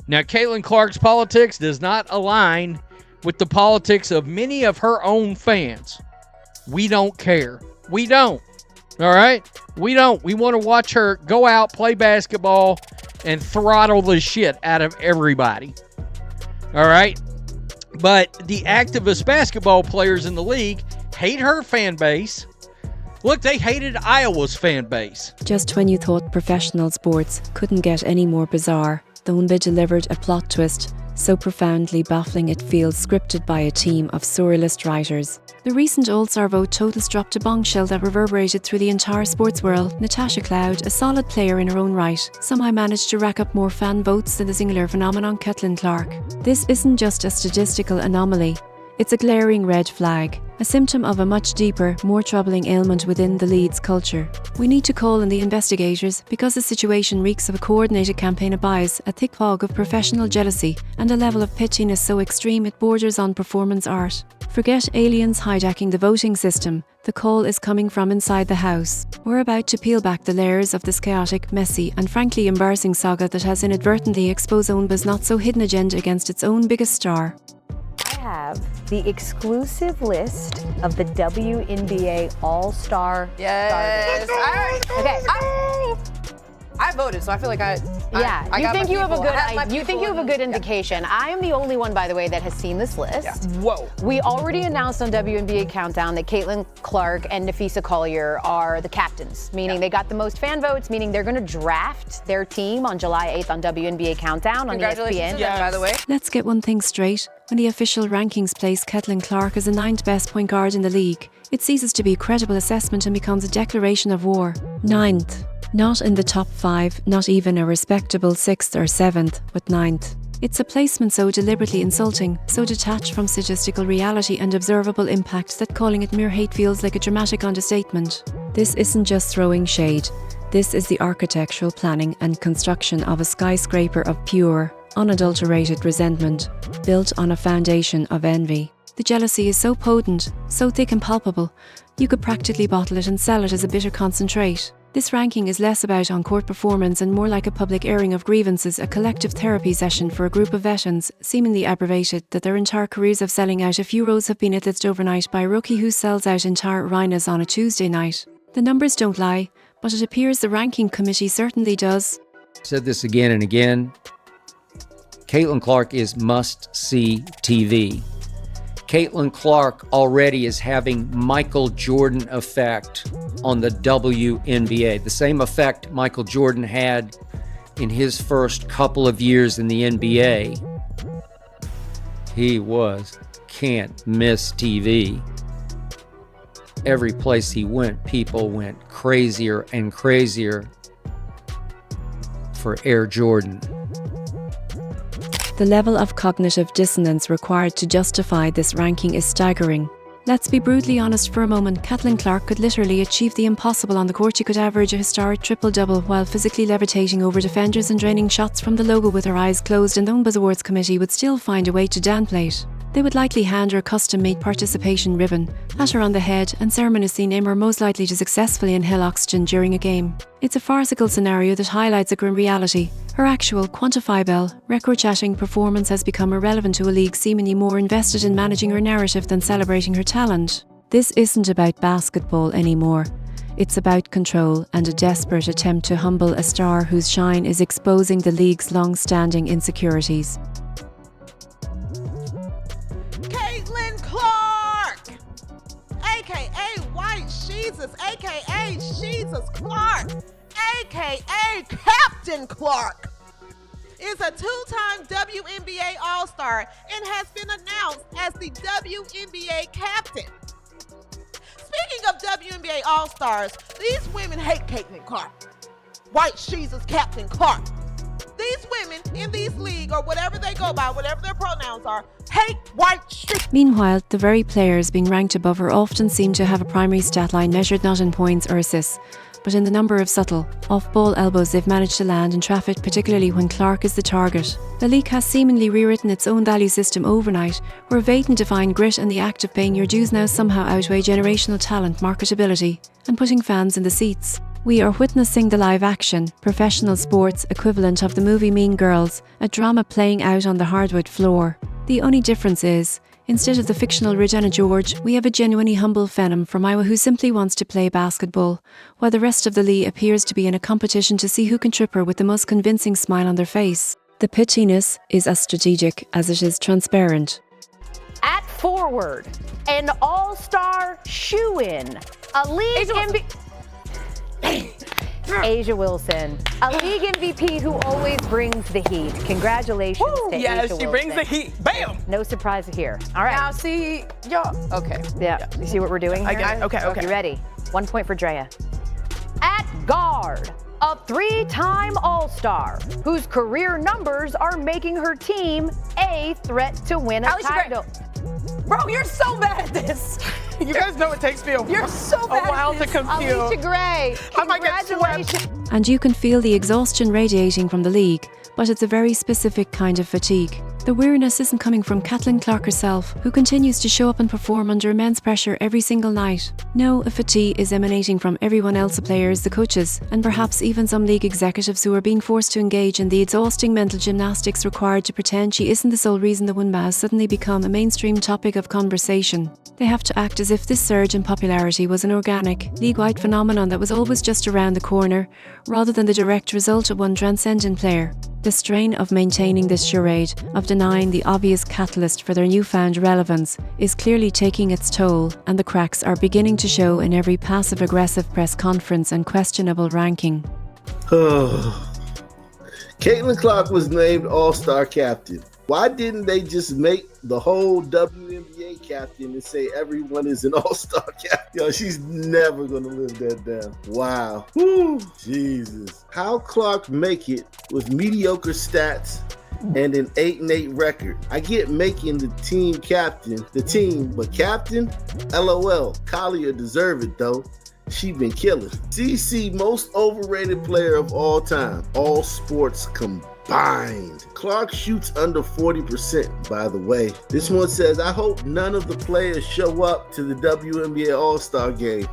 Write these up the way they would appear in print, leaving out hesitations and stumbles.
Now, Caitlin Clark's politics does not align with the politics of many of her own fans. We don't care. We don't. All right? We don't. We want to watch her go out, play basketball, and throttle the shit out of everybody. All right? But the activist basketball players in the league hate her fan base. Look, they hated Iowa's fan base. Just when you thought professional sports couldn't get any more bizarre, the WNBA delivered a plot twist so profoundly baffling it feels scripted by a team of surrealist writers. The recent All-Star vote totals dropped a bombshell that reverberated through the entire sports world. Natasha Cloud, a solid player in her own right, somehow managed to rack up more fan votes than the singular phenomenon Caitlin Clark. This isn't just a statistical anomaly. It's a glaring red flag, a symptom of a much deeper, more troubling ailment within the Leeds culture. We need to call in the investigators because the situation reeks of a coordinated campaign of bias, a thick fog of professional jealousy, and a level of pitchiness so extreme it borders on performance art. Forget aliens hijacking the voting system. The call is coming from inside the house. We're about to peel back the layers of this chaotic, messy, and frankly embarrassing saga that has inadvertently exposed WNBA's not-so-hidden agenda against its own biggest star. I have the exclusive list of the WNBA All-Star. Yes. Okay. I voted, so I feel like I you think you have a good Yeah. indication. I am the only one, by the way, that has seen this list. Yeah. Whoa. We already announced on WNBA Countdown that Caitlin Clark and Nafisa Collier are the captains, meaning they got the most fan votes, meaning they're going to draft their team on July 8th on WNBA Countdown on ESPN. Congratulations to them, by the way. Let's get one thing straight. When the official rankings place Caitlin Clark as the 9th best point guard in the league, it ceases to be a credible assessment and becomes a declaration of war. 9th. Not in the top 5, not even a respectable 6th or 7th, but 9th. It's a placement so deliberately insulting, so detached from statistical reality and observable impact that calling it mere hate feels like a dramatic understatement. This isn't just throwing shade. This is the architectural planning and construction of a skyscraper of pure, unadulterated resentment, built on a foundation of envy. The jealousy is so potent, so thick and palpable, you could practically bottle it and sell it as a bitter concentrate. This ranking is less about on-court performance and more like a public airing of grievances, a collective therapy session for a group of veterans, seemingly abreviated that their entire careers of selling out a few rows have been eclipsed overnight by a rookie who sells out entire arenas on a Tuesday night. The numbers don't lie, but it appears the ranking committee certainly does. Said this again and again. Caitlin Clark is must-see TV. Caitlin Clark already is having Michael Jordan effect on the WNBA. The same effect Michael Jordan had in his first couple of years in the NBA. He was can't miss TV. Every place he went, people went crazier and crazier for Air Jordan. The level of cognitive dissonance required to justify this ranking is staggering. Let's be brutally honest for a moment. Caitlin Clark could literally achieve the impossible on the court. She could average a historic triple-double while physically levitating over defenders and draining shots from the logo with her eyes closed, and the WNBA's awards committee would still find a way to downplay it. They would likely hand her a custom-made participation ribbon, pat her on the head, and ceremoniously name her most likely to successfully inhale oxygen during a game. It's a farcical scenario that highlights a grim reality. Her actual, quantifiable, record-chatting performance has become irrelevant to a league seemingly more invested in managing her narrative than celebrating her talent. This isn't about basketball anymore. It's about control and a desperate attempt to humble a star whose shine is exposing the league's long-standing insecurities. Caitlin Clark, aka White Jesus, aka Jesus Clark, aka Captain Clark, is a two-time WNBA All-Star and has been announced as the WNBA captain. Speaking of WNBA All-Stars, these women hate Caitlin Clark. White Jesus, Captain Clark. These women in these league, or whatever they go by, whatever their pronouns are, hate white shit. Meanwhile, the very players being ranked above her often seem to have a primary stat line measured not in points or assists, but in the number of subtle, off-ball elbows they've managed to land in traffic, particularly when Clark is the target. The league has seemingly rewritten its own value system overnight, where vague and defined grit and the act of paying your dues now somehow outweigh generational talent, marketability, and putting fans in the seats. We are witnessing the live action, professional sports equivalent of the movie Mean Girls, a drama playing out on the hardwood floor. The only difference is, instead of the fictional Regina George, we have a genuinely humble phenom from Iowa who simply wants to play basketball, while the rest of the league appears to be in a competition to see who can trip her with the most convincing smile on their face. The pitchiness is as strategic as it is transparent. At forward, an all-star shoe-in, a league MVP. Asia Wilson, a league MVP who always brings the heat. Congratulations to Asia Wilson. She brings the heat. Bam! No surprise here. All right. Now, see, y'all. Okay. Yeah. You see what we're doing here? I get it. Okay. You ready? 1 point for Drea. At guard, a 3-time All-Star whose career numbers are making her team a threat to win a title. Bro, you're so bad at this. You guys know it takes me a while to compute. Alicia Gray, I might get congratulations. And you can feel the exhaustion radiating from the league, but it's a very specific kind of fatigue. The weariness isn't coming from Caitlin Clark herself, who continues to show up and perform under immense pressure every single night. No, a fatigue is emanating from everyone else, the players, the coaches, and perhaps even some league executives who are being forced to engage in the exhausting mental gymnastics required to pretend she isn't the sole reason the WNBA has suddenly become a mainstream topic of conversation. They have to act as if this surge in popularity was an organic, league-wide phenomenon that was always just around the corner, rather than the direct result of one transcendent player. The strain of maintaining this charade, of denying the obvious catalyst for their newfound relevance, is clearly taking its toll, and the cracks are beginning to show in every passive-aggressive press conference and questionable ranking. Caitlin Clark was named All-Star Captain. Why didn't they just make the whole WNBA captain and say everyone is an All-Star captain? Yo, she's never going to live that down. Wow. Whew, Jesus. How Clark make it with mediocre stats and an 8-8 record? I get making the team captain, but captain? LOL. Collier deserve it, though. She been killing. CC, most overrated player of all time. All sports combined. Clark shoots under 40%, by the way. This one says, I hope none of the players show up to the WNBA All-Star game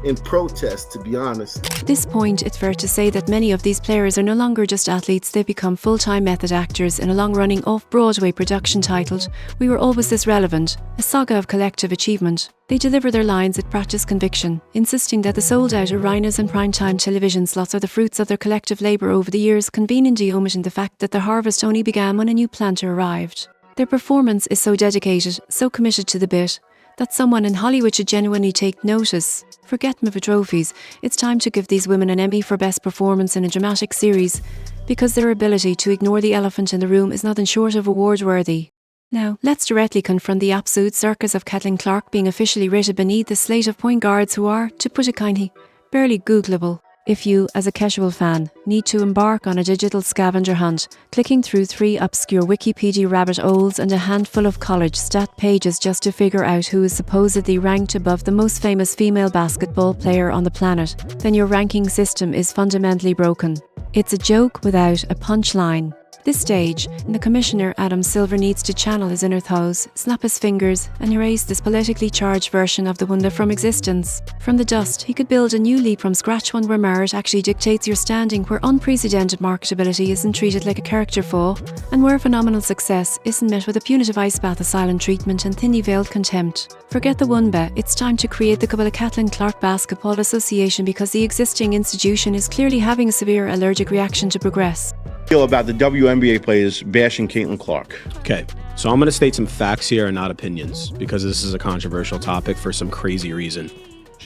in protest, to be honest. At this point, it's fair to say that many of these players are no longer just athletes, they've become full-time method actors in a long-running off-Broadway production titled We Were Always This Relevant, a saga of collective achievement. They deliver their lines with practiced conviction, insisting that the sold-out arenas and primetime television slots are the fruits of their collective labour over the years, conveniently omitting the fact that the harvest only began when a new planter arrived. Their performance is so dedicated, so committed to the bit, that someone in Hollywood should genuinely take notice. Forget me for trophies, it's time to give these women an Emmy for Best Performance in a Dramatic Series, because their ability to ignore the elephant in the room is nothing short of award-worthy. Now, let's directly confront the absolute circus of Caitlin Clark being officially rated beneath the slate of point guards who are, to put it kindly, barely Googleable. If you, as a casual fan, need to embark on a digital scavenger hunt, clicking through 3 obscure Wikipedia rabbit holes and a handful of college stat pages just to figure out who is supposedly ranked above the most famous female basketball player on the planet, then your ranking system is fundamentally broken. It's a joke without a punchline. This stage, and the Commissioner Adam Silver needs to channel his inner thoughts, snap his fingers, and erase this politically charged version of the WNBA from existence. From the dust, he could build a new league from scratch, one where merit actually dictates your standing, where unprecedented marketability isn't treated like a character flaw, and where phenomenal success isn't met with a punitive ice bath of silent treatment and thinly veiled contempt. Forget the WNBA, it's time to create the Kabbalah Caitlin Clark Basketball Association, because the existing institution is clearly having a severe allergic reaction to progress. Feel about the WNBA players bashing Caitlin Clark. Okay, so I'm going to state some facts here and not opinions, because this is a controversial topic for some crazy reason.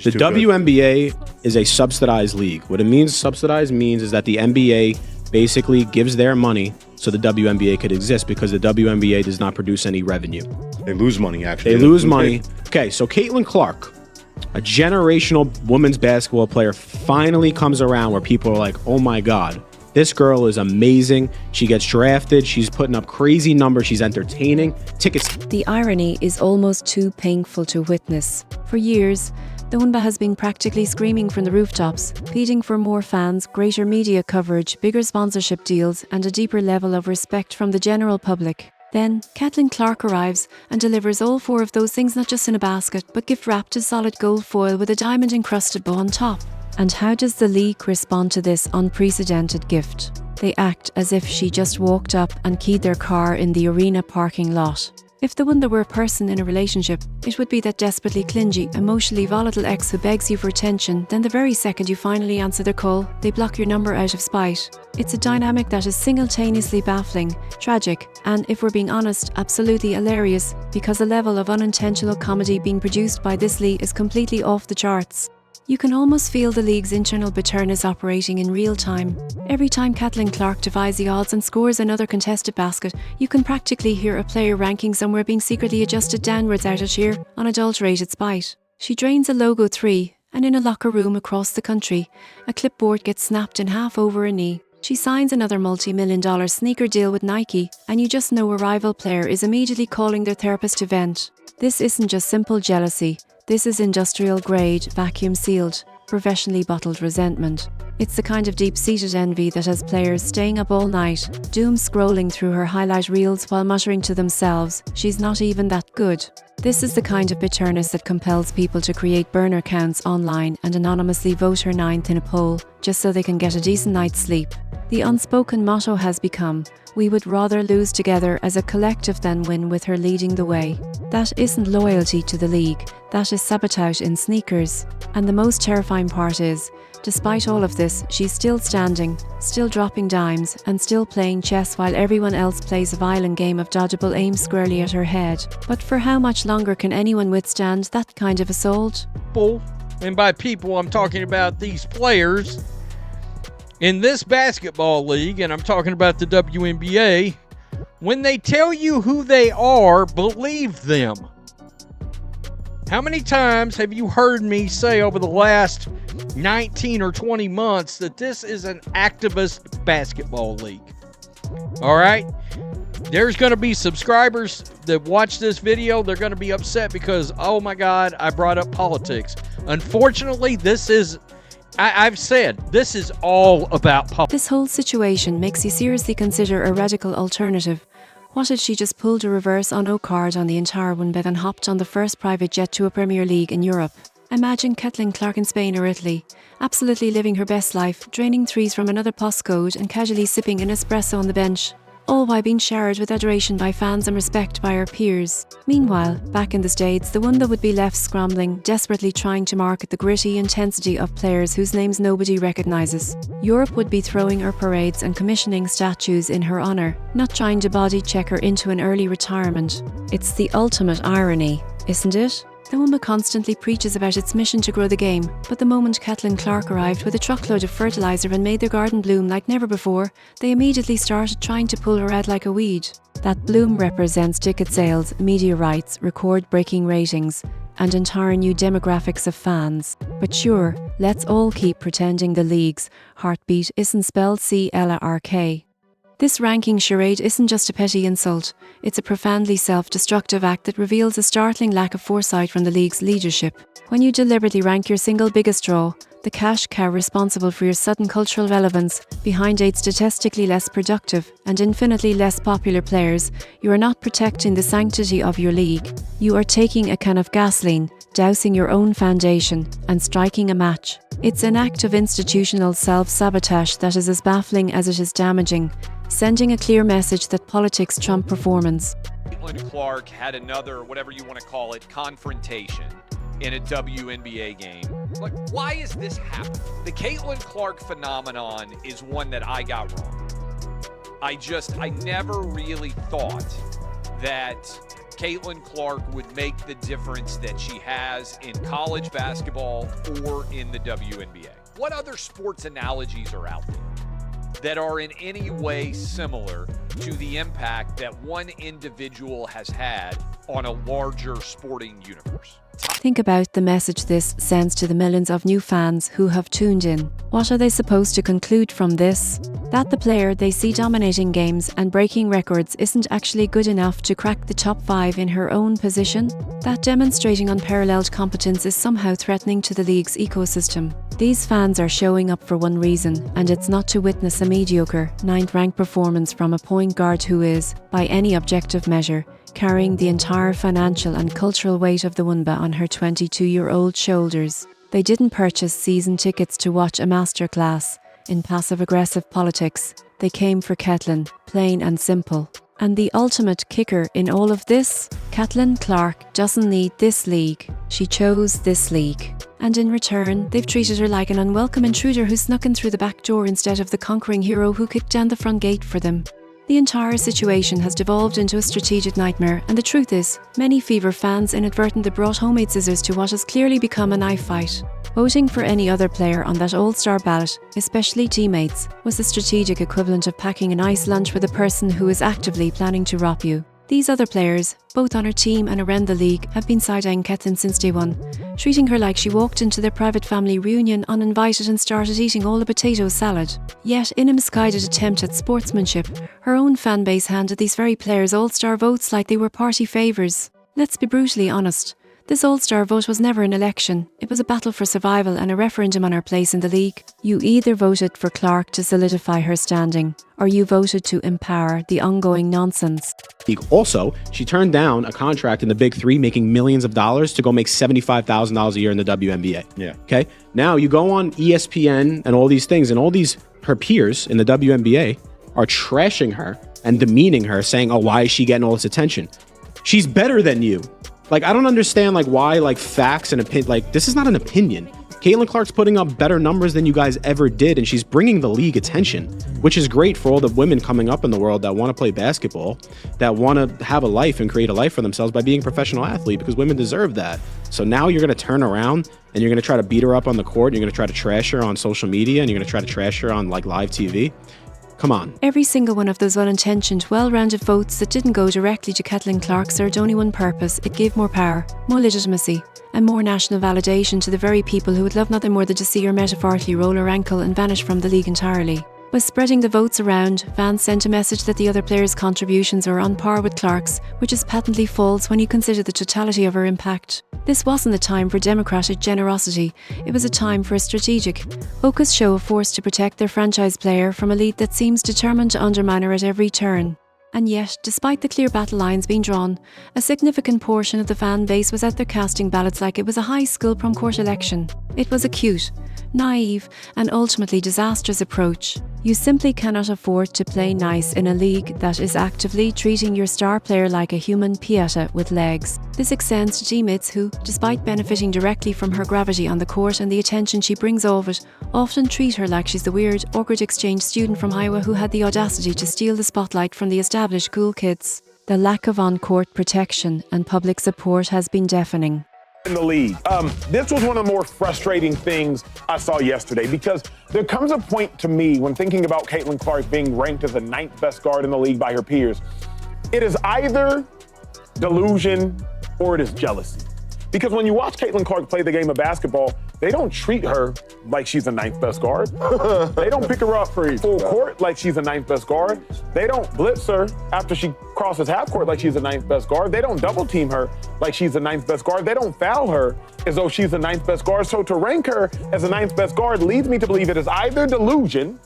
The WNBA is a subsidized league. What it means subsidized means is that the NBA basically gives their money so the WNBA could exist, because the WNBA does not produce any revenue. They lose money, actually. They lose money. Okay, so Caitlin Clark, a generational women's basketball player, finally comes around where people are like, oh my God, this girl is amazing. She gets drafted. She's putting up crazy numbers. She's entertaining. Tickets. The irony is almost too painful to witness. For years, the WNBA has been practically screaming from the rooftops, pleading for more fans, greater media coverage, bigger sponsorship deals, and a deeper level of respect from the general public. Then, Caitlin Clark arrives and delivers all 4 of those things, not just in a basket, but gift-wrapped in solid gold foil with a diamond-encrusted bow on top. And how does the league respond to this unprecedented gift? They act as if she just walked up and keyed their car in the arena parking lot. If the wonder were a person in a relationship, it would be that desperately clingy, emotionally volatile ex who begs you for attention, then the very second you finally answer their call, they block your number out of spite. It's a dynamic that is simultaneously baffling, tragic, and, if we're being honest, absolutely hilarious, because the level of unintentional comedy being produced by this league is completely off the charts. You can almost feel the league's internal bitterness operating in real time. Every time Caitlin Clark defies the odds and scores another contested basket, you can practically hear a player ranking somewhere being secretly adjusted downwards out of sheer, unadulterated spite. She drains a logo 3, and in a locker room across the country, a clipboard gets snapped in half over a knee. She signs another multi-million-dollar sneaker deal with Nike, and you just know a rival player is immediately calling their therapist to vent. This isn't just simple jealousy. This is industrial-grade, vacuum-sealed, professionally bottled resentment. It's the kind of deep-seated envy that has players staying up all night, doom-scrolling through her highlight reels while muttering to themselves, "She's not even that good." This is the kind of bitterness that compels people to create burner accounts online and anonymously vote her 9th in a poll, just so they can get a decent night's sleep. The unspoken motto has become, "We would rather lose together as a collective than win with her leading the way." That isn't loyalty to the league, that is sabotage in sneakers. And the most terrifying part is, despite all of this, she's still standing, still dropping dimes, and still playing chess while everyone else plays a violent game of dodgeball aimed squarely at her head. But for how much longer can anyone withstand that kind of assault? People, and by people I'm talking about these players, in this basketball league, and I'm talking about the WNBA, when they tell you who they are, believe them. How many times have you heard me say over the last 19 or 20 months that this is an activist basketball league? All right? There's going to be subscribers that watch this video. They're going to be upset because, oh my God, I brought up politics. Unfortunately, this is... I've said, this is all about politics. This whole situation makes you seriously consider a radical alternative. What if she just pulled a reverse on card on the entire one bet and hopped on the first private jet to a Premier League in Europe? Imagine Caitlin Clark in Spain or Italy, absolutely living her best life, draining threes from another postcode and casually sipping an espresso on the bench, all while being showered with adoration by fans and respect by her peers. Meanwhile, back in the States, the one that would be left scrambling, desperately trying to market the gritty intensity of players whose names nobody recognises. Europe would be throwing her parades and commissioning statues in her honour, not trying to body check her into an early retirement. It's the ultimate irony, isn't it? The woman constantly preaches about its mission to grow the game, but the moment Caitlin Clark arrived with a truckload of fertiliser and made their garden bloom like never before, they immediately started trying to pull her out like a weed. That bloom represents ticket sales, media rights, record-breaking ratings, and entire new demographics of fans. But sure, let's all keep pretending the league's heartbeat isn't spelled C-L-A-R-K. This ranking charade isn't just a petty insult, it's a profoundly self-destructive act that reveals a startling lack of foresight from the league's leadership. When you deliberately rank your single biggest draw, the cash cow responsible for your sudden cultural relevance, behind 8 statistically less productive and infinitely less popular players, you are not protecting the sanctity of your league. You are taking a can of gasoline, dousing your own foundation, and striking a match. It's an act of institutional self-sabotage that is as baffling as it is damaging, sending a clear message that politics trump performance. Caitlin Clark had another, whatever you want to call it, confrontation in a WNBA game. Like, why is this happening? The Caitlin Clark phenomenon is one that I got wrong. I never really thought that Caitlin Clark would make the difference that she has in college basketball or in the WNBA. What other sports analogies are out there that are in any way similar to the impact that one individual has had on a larger sporting universe? Think about the message this sends to the millions of new fans who have tuned in. What are they supposed to conclude from this? That the player they see dominating games and breaking records isn't actually good enough to crack the top 5 in her own position? That demonstrating unparalleled competence is somehow threatening to the league's ecosystem? These fans are showing up for one reason, and it's not to witness a mediocre, 9th-ranked performance from a point guard who is, by any objective measure, carrying the entire financial and cultural weight of the WNBA on her 22-year-old shoulders. They didn't purchase season tickets to watch a masterclass in passive-aggressive politics. They came for Caitlin, plain and simple. And the ultimate kicker in all of this? Caitlin Clark doesn't need this league. She chose this league. And in return, they've treated her like an unwelcome intruder who snuck in through the back door instead of the conquering hero who kicked down the front gate for them. The entire situation has devolved into a strategic nightmare, and the truth is, many Fever fans inadvertently brought homemade scissors to what has clearly become a knife fight. Voting for any other player on that all-star ballot, especially teammates, was the strategic equivalent of packing a nice lunch with a person who is actively planning to rob you. These other players, both on her team and around the league, have been side-eyeing Caitlin since day one, treating her like she walked into their private family reunion uninvited and started eating all the potato salad. Yet, in a misguided attempt at sportsmanship, her own fanbase handed these very players all-star votes like they were party favours. Let's be brutally honest. This all-star vote was never an election. It was a battle for survival and a referendum on her place in the league. You either voted for Clark to solidify her standing, or you voted to empower the ongoing nonsense. Also, she turned down a contract in the Big Three, making millions of dollars to go make $75,000 a year in the WNBA. Yeah. Okay. Now you go on ESPN and all these things, and all these her peers in the WNBA are trashing her and demeaning her, saying, "Oh, why is she getting all this attention? She's better than you." Like, I don't understand, like, why, like, facts and opinion, like, this is not an opinion. Caitlin Clark's putting up better numbers than you guys ever did, and she's bringing the league attention, which is great for all the women coming up in the world that want to play basketball, that want to have a life and create a life for themselves by being a professional athlete, because women deserve that. So now you're going to turn around and you're going to try to beat her up on the court, and you're going to try to trash her on social media, and you're going to try to trash her on, like, live TV. Come on. Every single one of those well-intentioned, well-rounded votes that didn't go directly to Caitlin Clark served only one purpose. It gave more power, more legitimacy, and more national validation to the very people who would love nothing more than to see her metaphorically roll her ankle and vanish from the league entirely. By spreading the votes around, fans sent a message that the other players' contributions are on par with Clark's, which is patently false when you consider the totality of her impact. This wasn't a time for democratic generosity, it was a time for a strategic, focused show of force to protect their franchise player from a lead that seems determined to undermine her at every turn. And yet, despite the clear battle lines being drawn, a significant portion of the fan base was out there casting ballots like it was a high school prom court election. It was a cute, naive, and ultimately disastrous approach. You simply cannot afford to play nice in a league that is actively treating your star player like a human pieta with legs. This extends to teammates who, despite benefiting directly from her gravity on the court and the attention she brings of it, often treat her like she's the weird, awkward exchange student from Iowa who had the audacity to steal the spotlight from the established cool kids. The lack of on-court protection and public support has been deafening. In the league. This was one of the more frustrating things I saw yesterday, because there comes a point to me when thinking about Caitlin Clark being ranked as the 9th best guard in the league by her peers. It is either delusion or it is jealousy. Because when you watch Caitlin Clark play the game of basketball, they don't treat her like she's the 9th best guard. They don't pick her up full court like she's the 9th best guard. They don't blitz her after she crosses half court like she's the 9th best guard. They don't double team her like she's the 9th best guard. They don't foul her as though she's the 9th best guard. So to rank her as the 9th best guard leads me to believe it is either delusion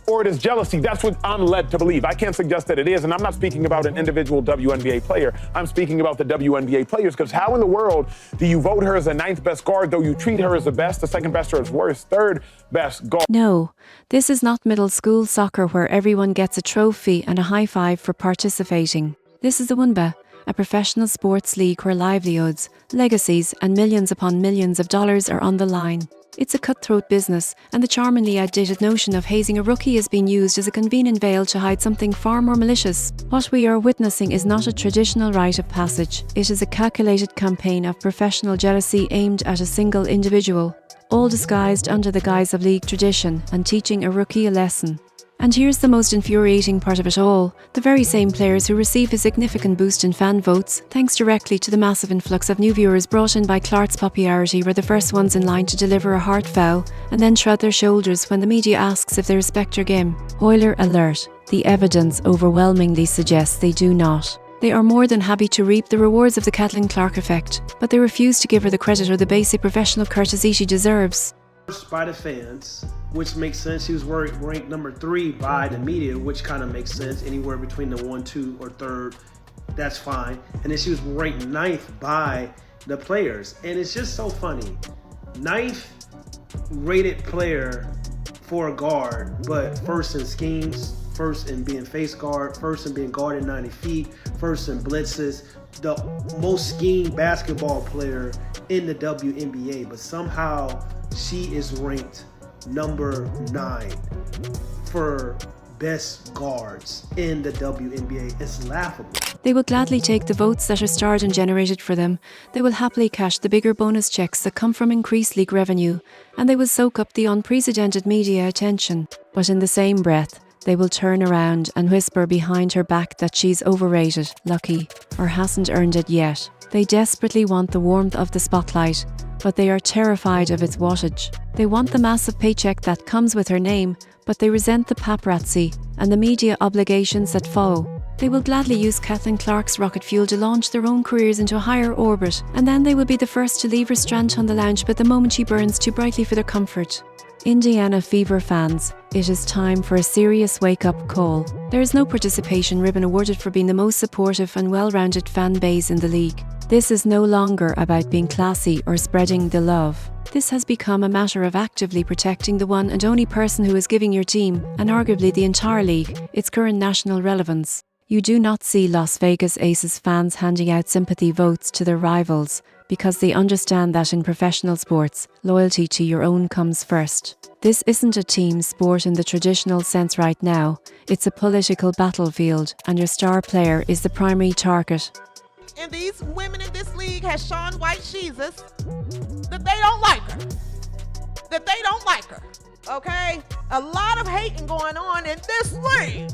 or it is jealousy. That's what I'm led to believe. I can't suggest that it is, and I'm not speaking about an individual WNBA player. I'm speaking about the WNBA players, because how in the world do you vote her as the 9th best guard, though you treat her as the best, the 2nd best, or as worst, 3rd best guard? No, this is not middle school soccer where everyone gets a trophy and a high five for participating. This is the WNBA, a professional sports league where livelihoods, legacies, and millions upon millions of dollars are on the line. It's a cutthroat business, and the charmingly outdated notion of hazing a rookie is being used as a convenient veil to hide something far more malicious. What we are witnessing is not a traditional rite of passage. It is a calculated campaign of professional jealousy aimed at a single individual, all disguised under the guise of league tradition and teaching a rookie a lesson. And here's the most infuriating part of it all. The very same players who receive a significant boost in fan votes, thanks directly to the massive influx of new viewers brought in by Clark's popularity, were the first ones in line to deliver a hard foul and then shrug their shoulders when the media asks if they respect her game. Spoiler alert, the evidence overwhelmingly suggests they do not. They are more than happy to reap the rewards of the Caitlin Clark effect, but they refuse to give her the credit or the basic professional courtesy she deserves. By the fans, which makes sense. She was ranked number 3 by the media, which kind of makes sense. Anywhere between the 1, 2, or 3rd, that's fine. And then she was ranked 9th by the players. And it's just so funny 9th rated player for a guard, but first in schemes, first in being face guard, first in being guarded 90 feet, first in blitzes, the most schemed basketball player in the WNBA, but somehow she is ranked number 9 for best guards in the WNBA. It's laughable. They will gladly take the votes that are stardom generated for them. They will happily cash the bigger bonus checks that come from increased league revenue, and they will soak up the unprecedented media attention. But in the same breath, they will turn around and whisper behind her back that she's overrated, lucky, or hasn't earned it yet. They desperately want the warmth of the spotlight, but they are terrified of its wattage. They want the massive paycheck that comes with her name, but they resent the paparazzi and the media obligations that follow. They will gladly use Caitlin Clark's rocket fuel to launch their own careers into a higher orbit, and then they will be the first to leave her strand on the lounge but the moment she burns too brightly for their comfort. Indiana Fever fans, it is time for a serious wake-up call. There is no participation ribbon awarded for being the most supportive and well-rounded fan base in the league. This is no longer about being classy or spreading the love. This has become a matter of actively protecting the one and only person who is giving your team, and arguably the entire league, its current national relevance. You do not see Las Vegas Aces fans handing out sympathy votes to their rivals, because they understand that in professional sports, loyalty to your own comes first. This isn't a team sport in the traditional sense right now. It's a political battlefield, and your star player is the primary target. And these women in this league has shown white Jesus that they don't like her. That they don't like her. Okay? A lot of hating going on in this league.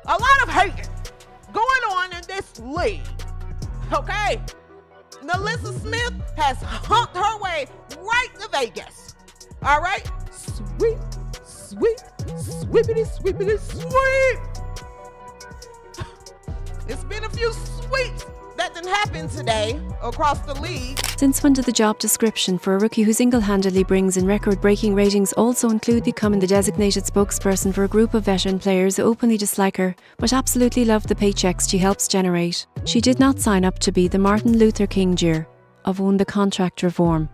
A lot of hating going on in this league. Okay? Melissa Smith has humped her way right to Vegas. All right? Sweet, sweet, sweepity, sweepity, sweep. It's been a few sweeps that didn't happen today across the league. Since when did the job description for a rookie who single-handedly brings in record-breaking ratings also include becoming the designated spokesperson for a group of veteran players who openly dislike her, but absolutely love the paychecks she helps generate? She did not sign up to be the Martin Luther King Jr. of the contract reform.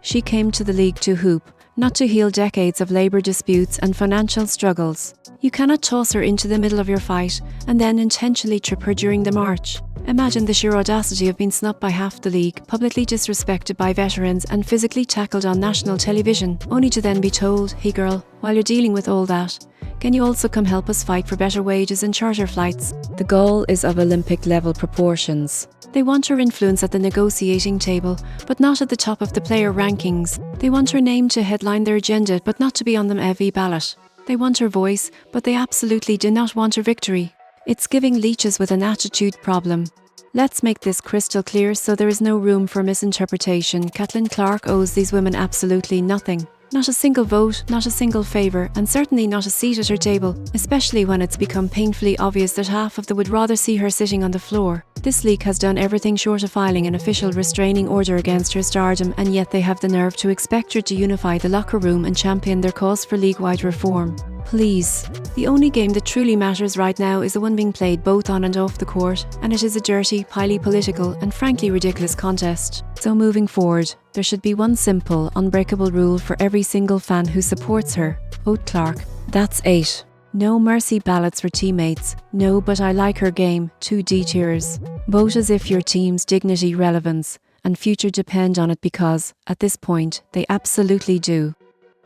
She came to the league to hoop, not to heal decades of labour disputes and financial struggles. You cannot toss her into the middle of your fight and then intentionally trip her during the march. Imagine the sheer audacity of being snubbed by half the league, publicly disrespected by veterans and physically tackled on national television, only to then be told, hey girl, while you're dealing with all that, can you also come help us fight for better wages and charter flights? The goal is of Olympic-level proportions. They want her influence at the negotiating table, but not at the top of the player rankings. They want her name to headline their agenda, but not to be on them every ballot. They want her voice, but they absolutely do not want her victory. It's giving leeches with an attitude problem. Let's make this crystal clear so there is no room for misinterpretation. Caitlin Clark owes these women absolutely nothing. Not a single vote, not a single favour, and certainly not a seat at her table, especially when it's become painfully obvious that half of them would rather see her sitting on the floor. This league has done everything short of filing an official restraining order against her stardom, and yet they have the nerve to expect her to unify the locker room and champion their cause for league-wide reform. Please. The only game that truly matters right now is the one being played both on and off the court, and it is a dirty, highly political, and frankly ridiculous contest. So moving forward, there should be one simple, unbreakable rule for every single fan who supports her. Vote Clark. That's 8. No mercy ballots for teammates. No, but I like her game. 2 D tiers. Vote as if your team's dignity, relevance, and future depend on it because, at this point, they absolutely do.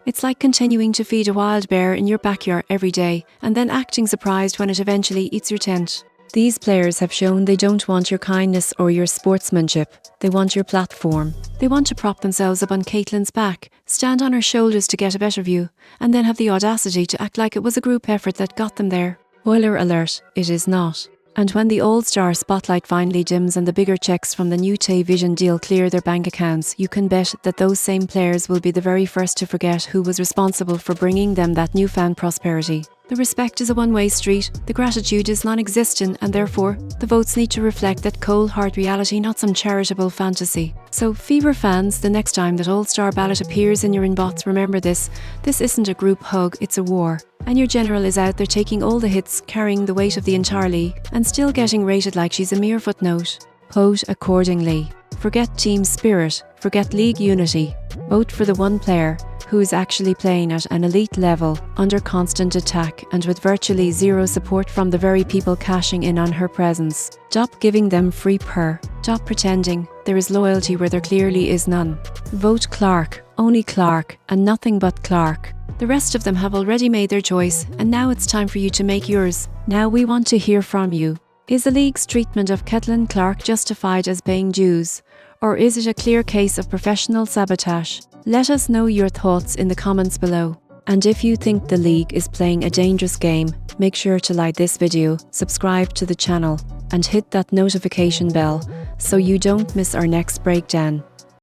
It's like continuing to feed a wild bear in your backyard every day and then acting surprised when it eventually eats your tent. These players have shown they don't want your kindness or your sportsmanship. They want your platform. They want to prop themselves up on Caitlin's back, stand on her shoulders to get a better view, and then have the audacity to act like it was a group effort that got them there. Spoiler alert, it is not. And when the all-star spotlight finally dims and the bigger checks from the new television deal clear their bank accounts, you can bet that those same players will be the very first to forget who was responsible for bringing them that newfound prosperity. The respect is a one-way street, the gratitude is non-existent, and therefore, the votes need to reflect that cold hard reality, not some charitable fantasy. So, Fever fans, the next time that all-star ballot appears in your inbox, remember this isn't a group hug, it's a war. And your general is out there taking all the hits, carrying the weight of the entire league, and still getting rated like she's a mere footnote. Vote accordingly. Forget team spirit, forget league unity. Vote for the one player who is actually playing at an elite level, under constant attack and with virtually zero support from the very people cashing in on her presence. Stop giving them free purr. Stop pretending there is loyalty where there clearly is none. Vote Clark, only Clark, and nothing but Clark. The rest of them have already made their choice, and now it's time for you to make yours. Now we want to hear from you. Is the league's treatment of Caitlin Clark justified as paying dues? Or is it a clear case of professional sabotage? Let us know your thoughts in the comments below. And if you think the league is playing a dangerous game, make sure to like this video, subscribe to the channel, and hit that notification bell so you don't miss our next breakdown.